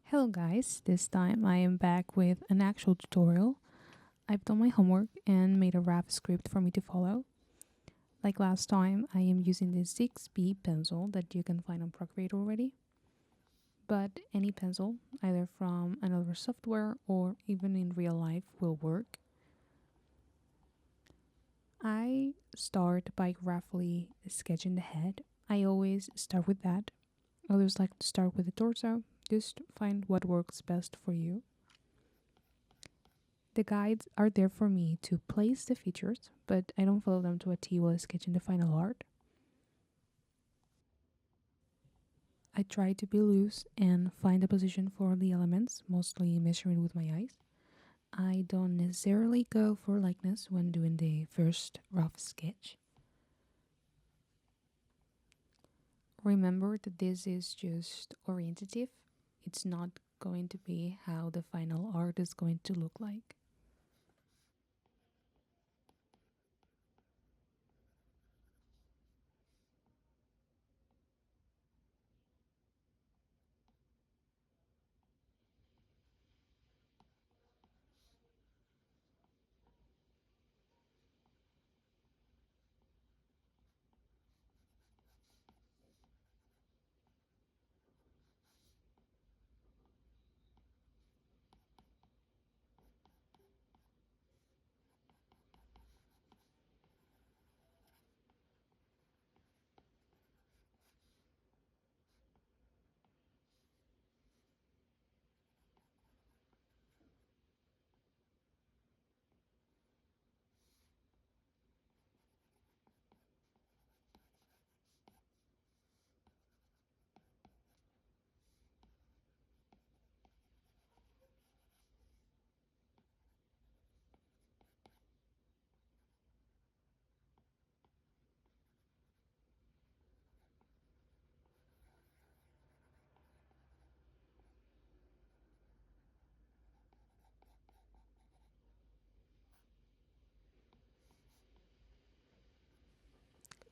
Hello guys, this time I am back with an actual tutorial. I've done my homework and made a rough script for me to follow. Like last time, I am using the 6B pencil that you can find on Procreate already. But any pencil, either from another software or even in real life, will work. I start by roughly sketching the head. I always start with that. Others like to start with the torso. Just find what works best for you. The guides are there for me to place the features, but I don't follow them to a T while sketching the final art. I try to be loose and find a position for the elements, mostly measuring with my eyes. I don't necessarily go for likeness when doing the first rough sketch. Remember that this is just orientative. It's not going to be how the final art is going to look like.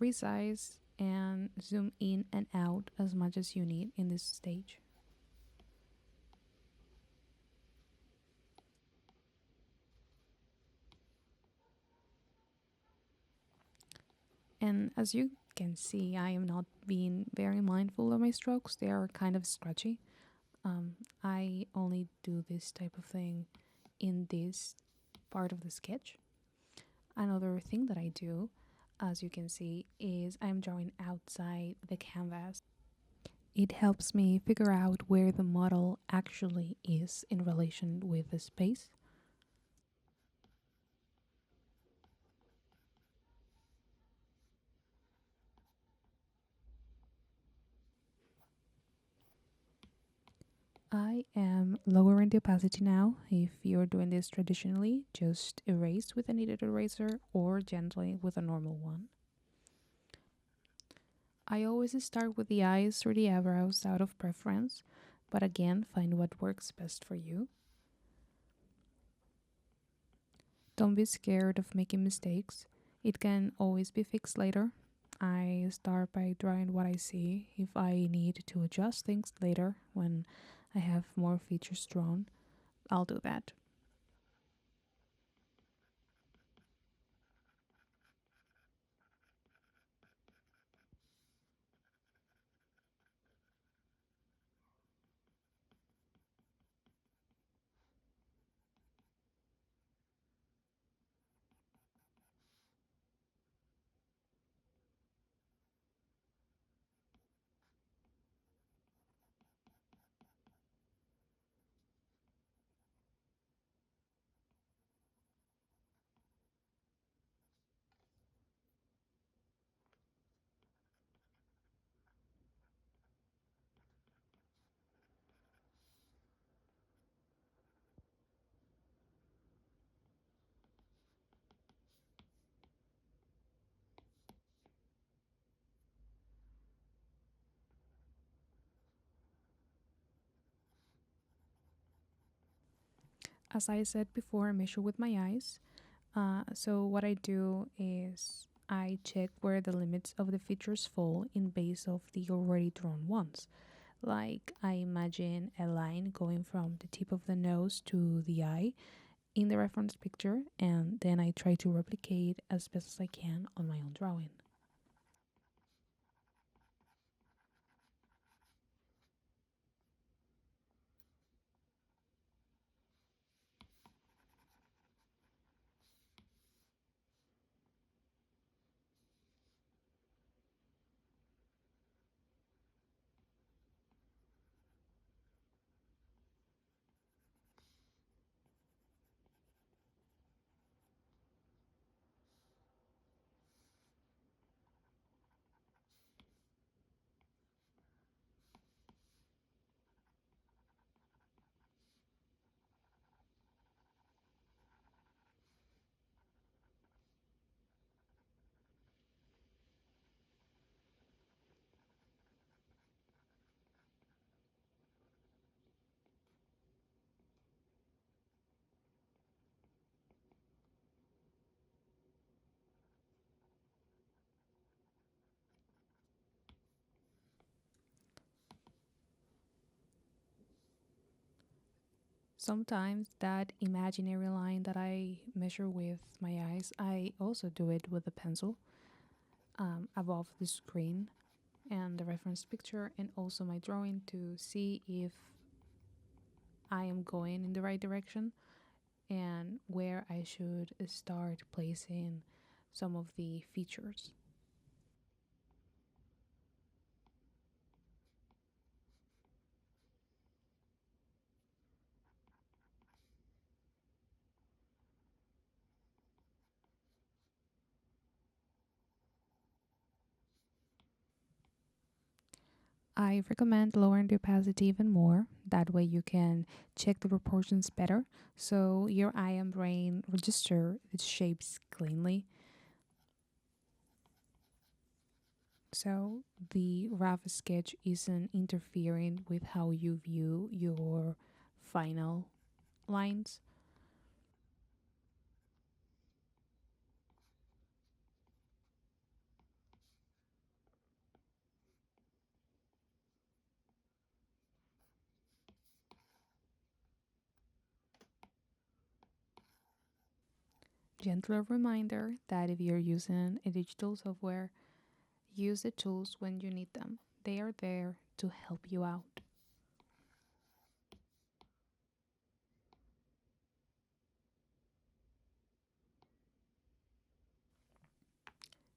Resize and zoom in and out as much as you need in this stage. And as you can see, I am not being very mindful of my strokes. They are kind of scratchy. I only do this type of thing in this part of the sketch. Another thing that I do, as you can see, is I'm drawing outside the canvas. It helps me figure out where the model actually is in relation with the space. I am lowering the opacity now. If you're doing this traditionally, just erase with a kneaded eraser or gently with a normal one. I always start with the eyes or the eyebrows out of preference, but again, find what works best for you. Don't be scared of making mistakes. It can always be fixed later. I start by drawing what I see. If I need to adjust things later when I have more features drawn, I'll do that. As I said before, I measure with my eyes. So what I do is I check where the limits of the features fall in base of the already drawn ones. Like I imagine a line going from the tip of the nose to the eye in the reference picture, and then I try to replicate as best as I can on my own drawing. Sometimes that imaginary line that I measure with my eyes, I also do it with a pencil above the screen and the reference picture, and also my drawing to see if I am going in the right direction and where I should start placing some of the features. I recommend lowering the opacity even more. That way you can check the proportions better so your eye and brain register its shapes cleanly. So the rough sketch isn't interfering with how you view your final lines. Gentler reminder that if you're using a digital software, use the tools when you need them. They are there to help you out.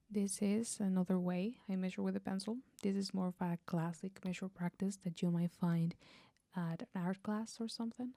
This is another way I measure with a pencil. This is more of a classic measure practice that you might find at an art class or something.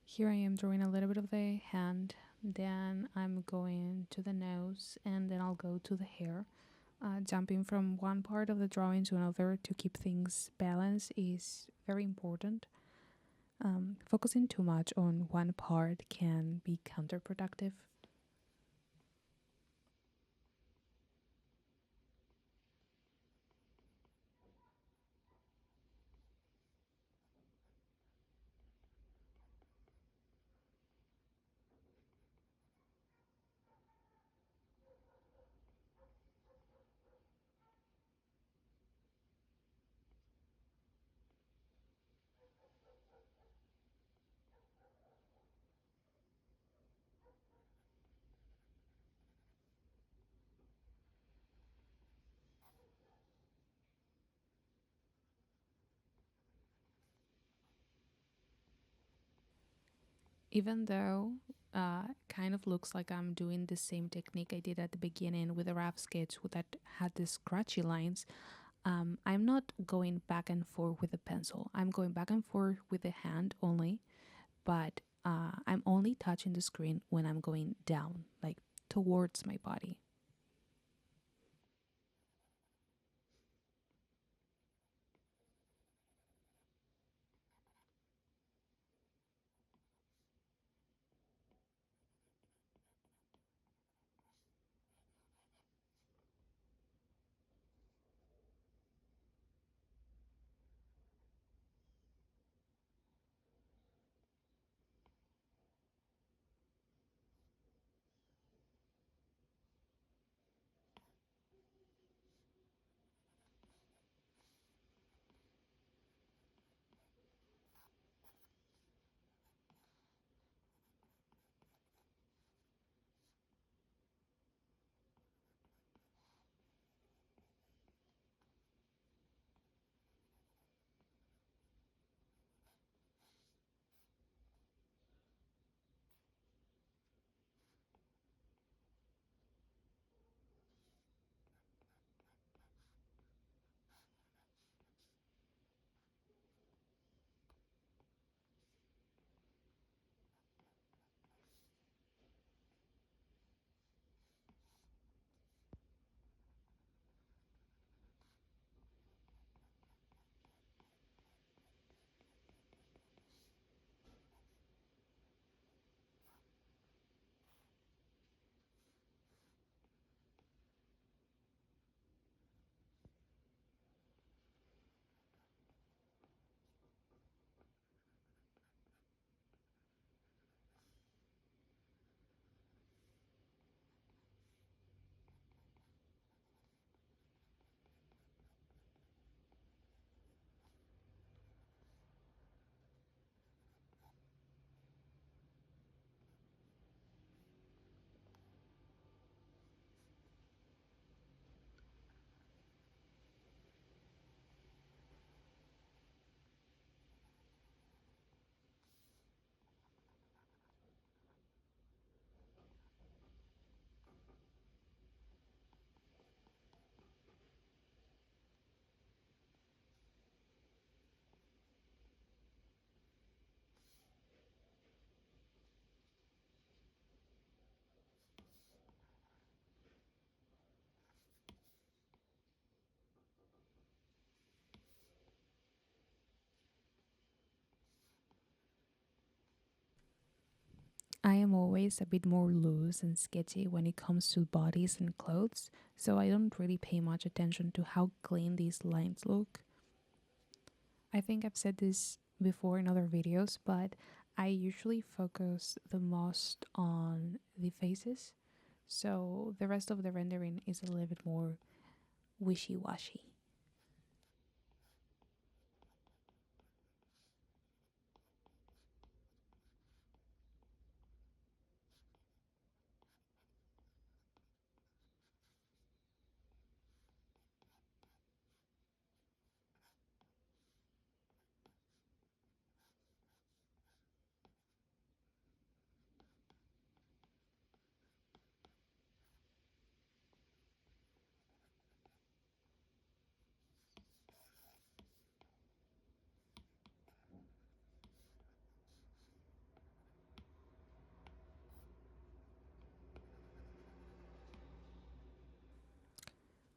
Here I am drawing a little bit of the hand, then I'm going to the nose, and then I'll go to the hair. Jumping from one part of the drawing to another to keep things balanced is very important. Focusing too much on one part can be counterproductive. Even though kind of looks like I'm doing the same technique I did at the beginning with a rough sketch that had the scratchy lines, I'm not going back and forth with the pencil. I'm going back and forth with the hand only, but I'm only touching the screen when I'm going down, like towards my body. I am always a bit more loose and sketchy when it comes to bodies and clothes, so I don't really pay much attention to how clean these lines look. I think I've said this before in other videos, but I usually focus the most on the faces, so the rest of the rendering is a little bit more wishy washy.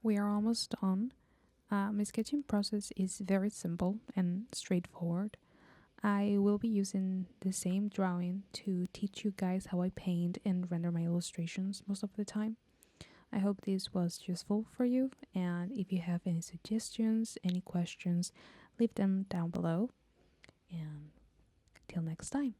We are almost done. My sketching process is very simple and straightforward. I will be using the same drawing to teach you guys how I paint and render my illustrations most of the time. I hope this was useful for you, and if you have any suggestions, any questions, leave them down below. And till next time.